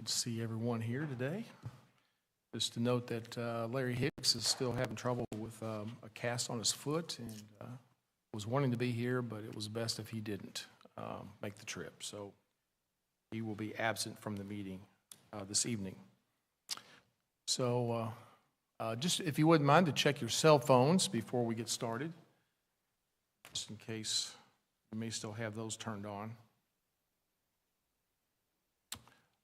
Good to see everyone here today. Just to note that Larry Hicks is still having trouble with a cast on his foot and was wanting to be here, but it was best if he didn't make the trip. So he will be absent from the meeting this evening. So just if you wouldn't mind to check your cell phones before we get started, just in case you may still have those turned on.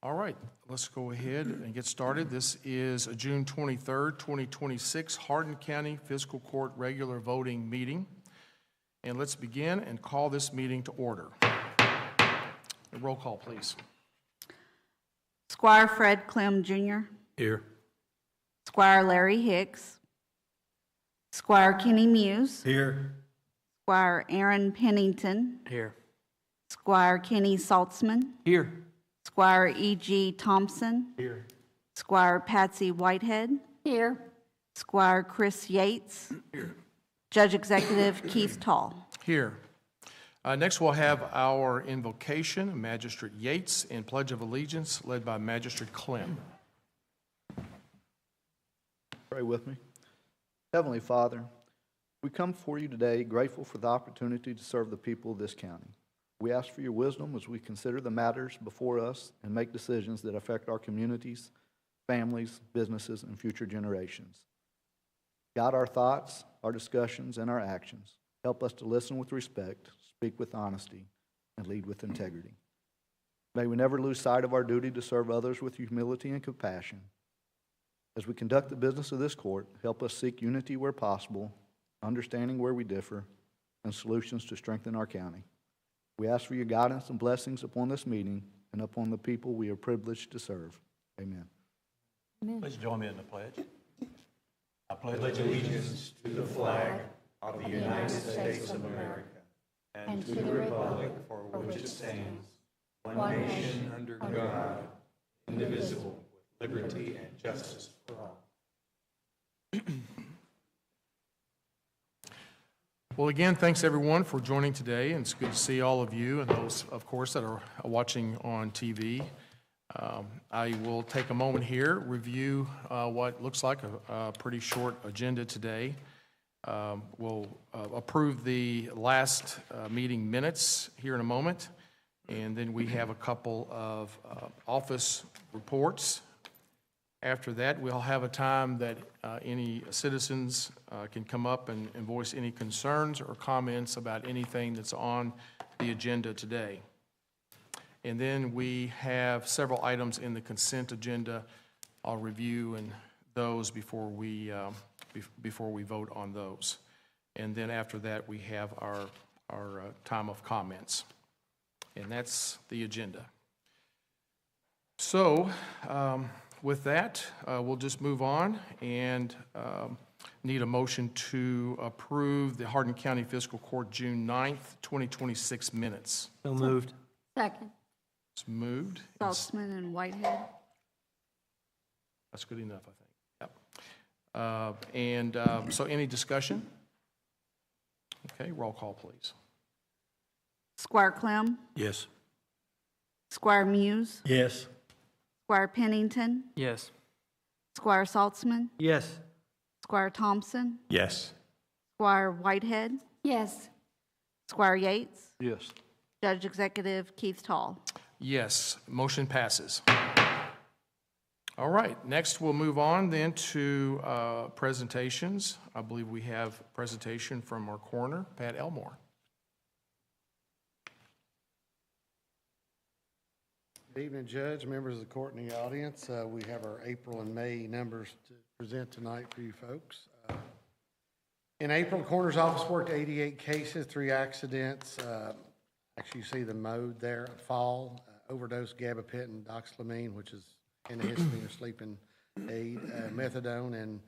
All right, let's go ahead and get started. This is a June 23rd, 2026 Hardin County Fiscal Court regular voting meeting. And let's begin and call this meeting to order. A roll call, please. Squire Fred Clem Jr. Here. Squire Larry Hicks. Squire Kenny Muse. Here. Squire Aaron Pennington. Here. Squire Kenny Saltzman. Here. Squire E.G. Thompson. Here. Squire Patsy Whitehead. Here. Squire Chris Yates. Here. Judge Executive Keith Tall. Here. Next, we'll have our invocation, Magistrate Yates, and Pledge of Allegiance, led by Magistrate Clem. Pray with me. Heavenly Father, we come before you today grateful for the opportunity to serve the people of this county. We ask for your wisdom as we consider the matters before us and make decisions that affect our communities, families, businesses, and future generations. Guide our thoughts, our discussions, and our actions. Help us to listen with respect, speak with honesty, and lead with integrity. May we never lose sight of our duty to serve others with humility and compassion. As we conduct the business of this court, help us seek unity where possible, understanding where we differ, and solutions to strengthen our county. We ask for your guidance and blessings upon this meeting and upon the people we are privileged to serve. Amen. Please join me in the pledge. I pledge allegiance to the flag of the United States of America and to the republic for which it stands, one nation under God, indivisible, with liberty and justice for all. Well, again, thanks everyone for joining today, and it's good to see all of you and those, of course, that are watching on TV. I will take a moment here, review what looks like a pretty short agenda today. We'll approve the last meeting minutes here in a moment, and then we have a couple of office reports. After that, we'll have a time that any citizens can come up and voice any concerns or comments about anything that's on the agenda today. And then we have several items in the consent agenda. I'll review those before we vote on those. And then after that, we have our time of comments. And that's the agenda. So, with that, we'll just move on and need a motion to approve the Hardin County Fiscal Court June 9th, 2026 minutes. So moved. Second. It's moved. Saltzman and Whitehead. That's good enough, I think. Yep. So any discussion? Okay, roll call, please. Squire Clem. Yes. Squire Muse. Yes. Squire Pennington. Yes. Squire Saltzman. Yes. Squire Thompson. Yes. Squire Whitehead. Yes. Squire Yates. Yes. Judge Executive Keith Tall. Yes, motion passes. All right, next we'll move on then to presentations. I believe we have a presentation from our coroner, Pat Elmore. Good evening, Judge, members of the court and the audience. We have our April and May numbers to present tonight for you folks. In April, the coroner's office worked 88 cases, 3 accidents. Actually, you see the mode there, fall, overdose, gabapentin, doxylamine, which is antihistamine or sleeping aid, methadone, and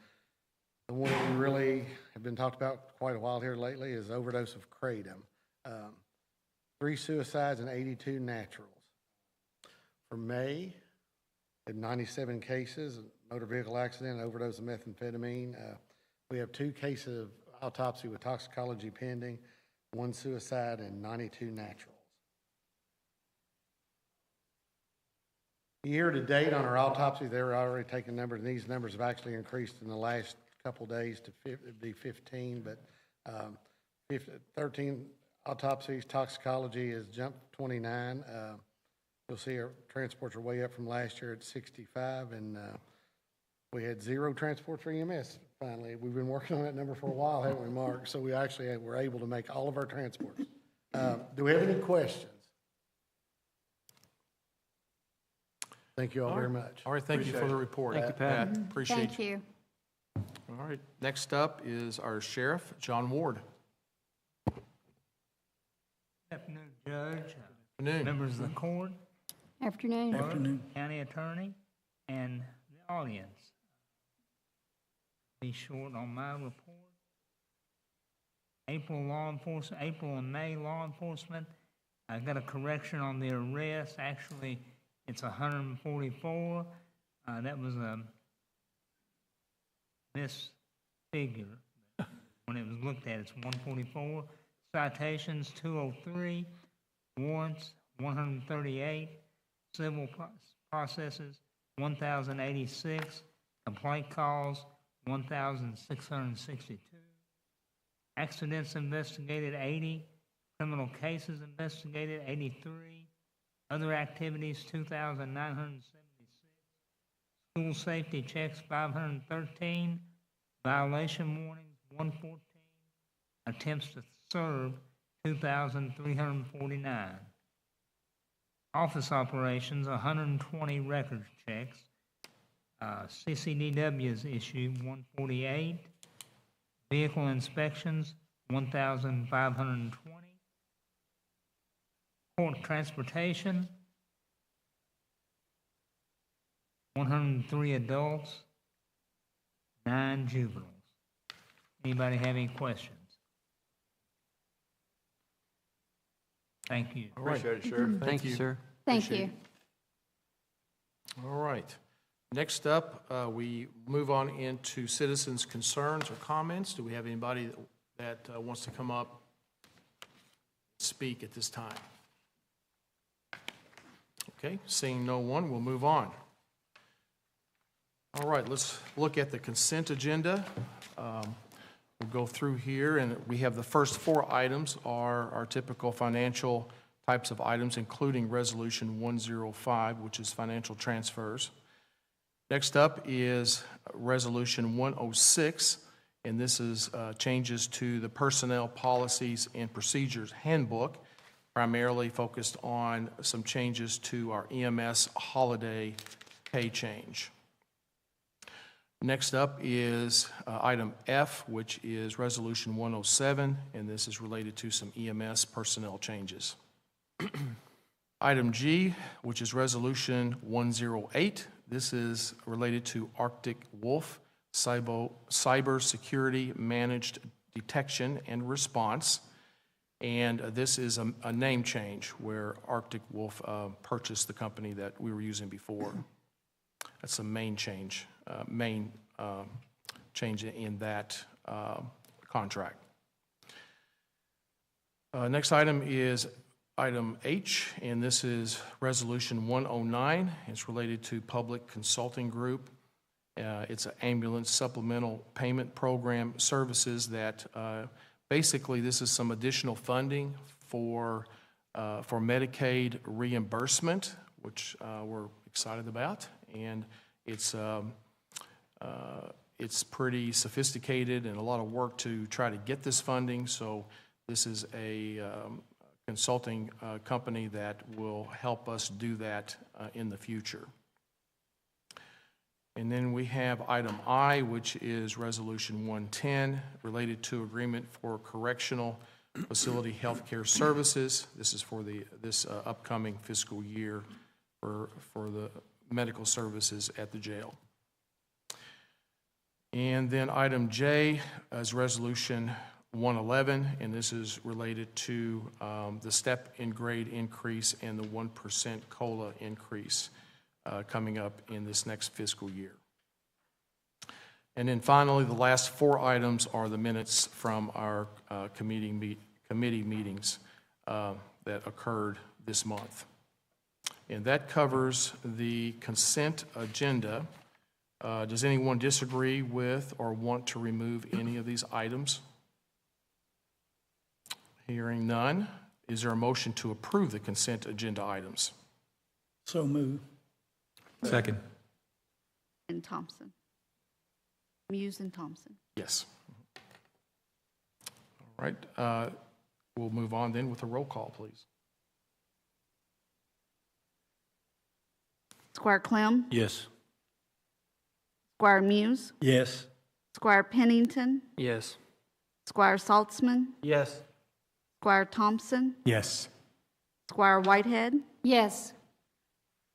the one that we really have been talked about quite a while here lately is overdose of kratom. 3 suicides and 82 naturals. For May, had 97 cases, motor vehicle accident, overdose of methamphetamine. We have 2 cases of autopsy with toxicology pending, 1 suicide, and 92 naturals. Year to date on our autopsies, they were already taking numbers, and these numbers have actually increased in the last couple days to it'd be 15, but 13 autopsies. Toxicology has jumped 29. You'll see our transports are way up from last year at 65, and we had 0 transports for EMS finally. We've been working on that number for a while, haven't we, Mark? So we actually were able to make all of our transports. Do we have any questions? Thank you all very much. All right, thank you for the report. Thank you, Pat. Appreciate Thank it. you. All right, next up is our Sheriff, John Ward. Afternoon, Judge, Afternoon. members of the court, Afternoon. county attorney, and the audience. Be short on my report. April and May law enforcement. I got a correction on the arrest. Actually, it's 144. That was a misfigure. When it was looked at, it's 144. Citations, 203. Warrants, 138. Civil processes, 1,086. Complaint calls, 1,662. Accidents investigated, 80. Criminal cases investigated, 83. Other activities, 2,976. School safety checks, 513. Violation warnings, 114. Attempts to serve, 2,349. Office operations, 120 record checks. CCDWs issued, 148. Vehicle inspections, 1,520. Court transportation, 103 adults, 9 juveniles. Anybody have any questions? Thank you. All right. Appreciate it, Sheriff. Thank you, sir. Thank you. All right. Next up, we move on into citizens' concerns or comments. Do we have anybody that wants to come up and speak at this time? Okay, seeing no one, we'll move on. All right, let's look at the consent agenda. We'll go through here, and we have the first 4 items are our typical financial types of items, including Resolution 105, which is financial transfers. Next up is Resolution 106, and this is changes to the Personnel Policies and Procedures Handbook, primarily focused on some changes to our EMS holiday pay change. Next up is item F, which is Resolution 107, and this is related to some EMS personnel changes. Item G, which is Resolution 108, this is related to Arctic Wolf Cybersecurity Managed Detection and Response. And this is a name change where Arctic Wolf purchased the company that we were using before. That's a main change in that contract. Next item is item H, and this is Resolution 109. It's related to Public Consulting Group. It's an ambulance supplemental payment program services that basically this is some additional funding for Medicaid reimbursement, which we're excited about, and it's pretty sophisticated and a lot of work to try to get this funding. So this is a consulting company that will help us do that in the future. And then we have item I, which is Resolution 110, related to agreement for correctional facility healthcare services. This is for this upcoming fiscal year for the medical services at the jail. And then item J is Resolution 111, and this is related to the step in grade increase and the 1% COLA increase coming up in this next fiscal year. And then finally, the last 4 items are the minutes from our committee meetings that occurred this month. and that covers the consent agenda. Does anyone disagree with or want to remove any of these items? Hearing none, is there a motion to approve the consent agenda items? So move. Second. And Thompson. Muse and Thompson. Yes. All right, we'll move on then with a roll call, please. Squire Clem, Yes. Squire Muse, Yes. Squire Pennington, Yes. Squire Saltzman, Yes. Squire Thompson, Yes. Squire Whitehead, Yes.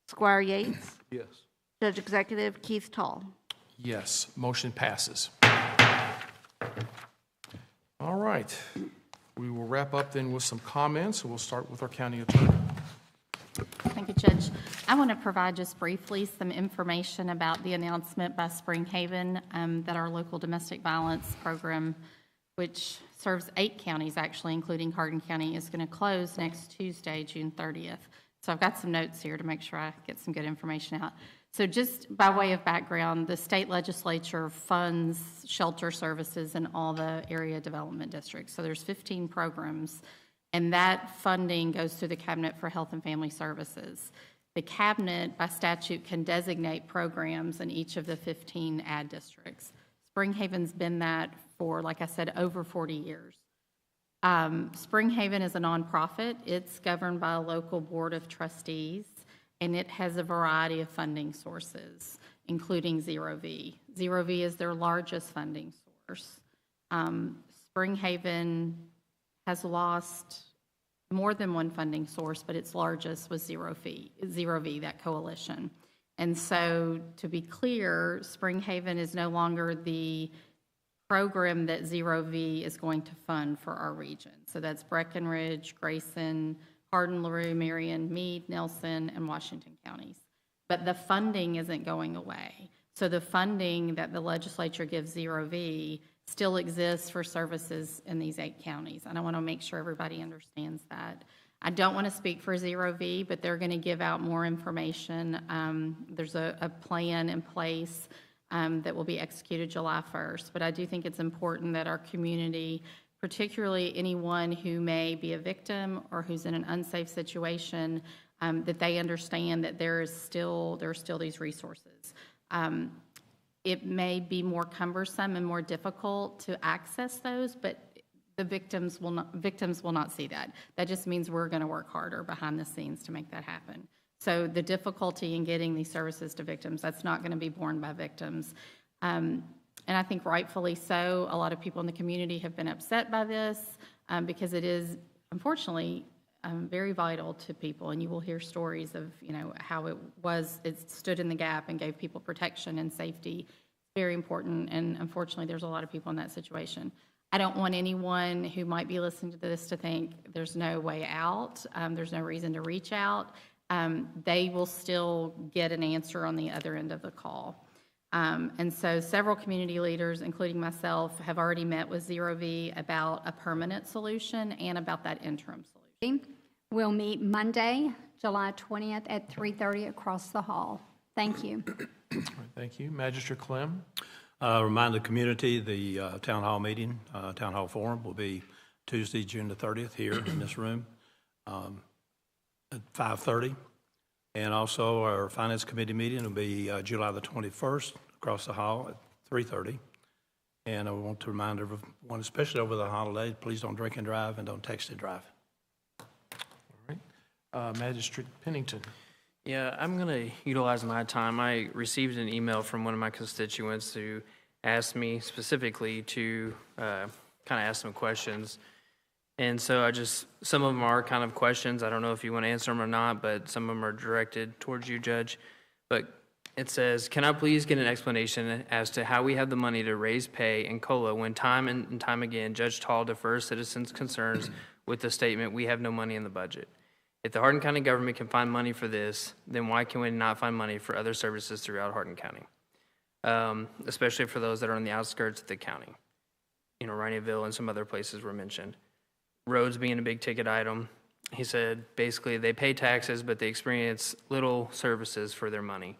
Squire Yates, Yes. Judge Executive Keith Tall. Yes, motion passes. All right, we will wrap up then with some comments, and we'll start with our county attorney. Thank you, Judge. I want to provide just briefly some information about the announcement by Springhaven that our local domestic violence program, which serves 8 counties actually, including Hardin County, is going to close next Tuesday, June 30th. So I've got some notes here to make sure I get some good information out. So just by way of background, the state legislature funds shelter services in all the area development districts. So there's 15 programs, and that funding goes through the Cabinet for Health and Family Services. The Cabinet, by statute, can designate programs in each of the 15 ad districts. Springhaven's been that for, like I said, over 40 years. Springhaven is a nonprofit. It's governed by a local board of trustees, and it has a variety of funding sources, including Zero V. Zero V is their largest funding source. Springhaven has lost more than one funding source, but its largest was Zero V, that coalition. And so, to be clear, Springhaven is no longer the program that Zero V is going to fund for our region. So that's Breckenridge, Grayson, Hardin, LaRue, Marion, Meade, Nelson, and Washington counties. But the funding isn't going away. So the funding that the legislature gives Zero V still exists for services in these 8 counties. And I want to make sure everybody understands that. I don't want to speak for Zero V, but they're going to give out more information. There's a plan in place that will be executed July 1st. But I do think it's important that our community, particularly anyone who may be a victim or who's in an unsafe situation, that they understand that there are still these resources. It may be more cumbersome and more difficult to access those, but the victims will not see that. That just means we're going to work harder behind the scenes to make that happen. So the difficulty in getting these services to victims, that's not going to be borne by victims. And I think rightfully so. A lot of people in the community have been upset by this because it is, unfortunately, very vital to people. And you will hear stories of, how it stood in the gap and gave people protection and safety. It's very important. And unfortunately, there's a lot of people in that situation. I don't want anyone who might be listening to this to think there's no way out. There's no reason to reach out. They will still get an answer on the other end of the call. And so several community leaders, including myself, have already met with Zero V about a permanent solution and about that interim solution. We'll meet Monday, July 20th at 3:30 across the hall. Thank you. All right, thank you. Magistrate Clem? Remind the community, the town hall meeting, town hall forum will be Tuesday, June the 30th here in this room at 5:30. And also our finance committee meeting will be July the 21st across the hall at 3:30. And I want to remind everyone, especially over the holiday, please don't drink and drive and don't text and drive. All right. Magistrate Pennington? Yeah, I'm going to utilize my time. I received an email from one of my constituents who asked me specifically to kind of ask some questions. And so some of them are kind of questions. I don't know if you want to answer them or not, but some of them are directed towards you, Judge. But it says, can I please get an explanation as to how we have the money to raise pay and COLA when time and time again Judge Tall defers citizens' concerns with the statement, we have no money in the budget. If the Hardin County government can find money for this, then why can we not find money for other services throughout Hardin County? Especially for those that are on the outskirts of the county. Raineyville and some other places were mentioned. Roads being a big ticket item, he said basically they pay taxes, but they experience little services for their money.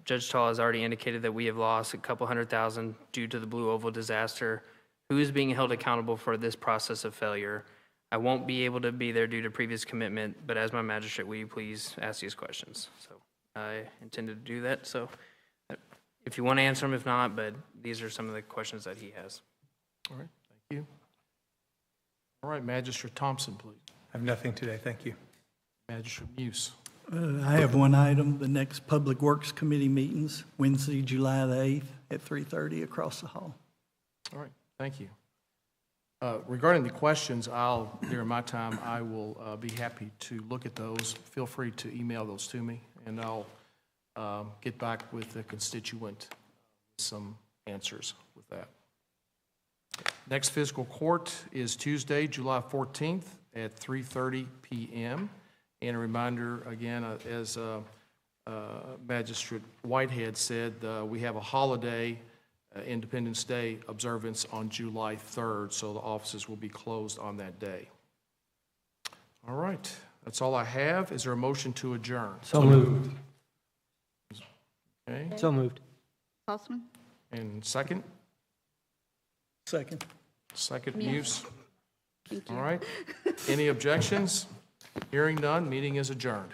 Judge Tall has already indicated that we have lost a couple $100,000 due to the Blue Oval disaster. Who is being held accountable for this process of failure? I won't be able to be there due to previous commitment, but as my magistrate, will you please ask these questions? So I intended to do that, so if you want to answer them, if not, but these are some of the questions that he has. All right, thank you. All right, Magistrate Thompson, please. I have nothing today, thank you. Magistrate Muse. I have one item, the next Public Works Committee meetings, Wednesday, July the 8th at 3:30 across the hall. All right, thank you. Regarding the questions, during my time, I will be happy to look at those. Feel free to email those to me, and I'll get back with the constituent with some answers with that. Next fiscal court is Tuesday, July 14th at 3:30 p.m. And a reminder, again, as Magistrate Whitehead said, we have a holiday, Independence Day observance on July 3rd, so the offices will be closed on that day. All right, that's all I have. Is there a motion to adjourn? So moved. Okay, So moved. Saltzman? and second? Second. Second, Muse. All right. Any objections? Hearing none, meeting is adjourned.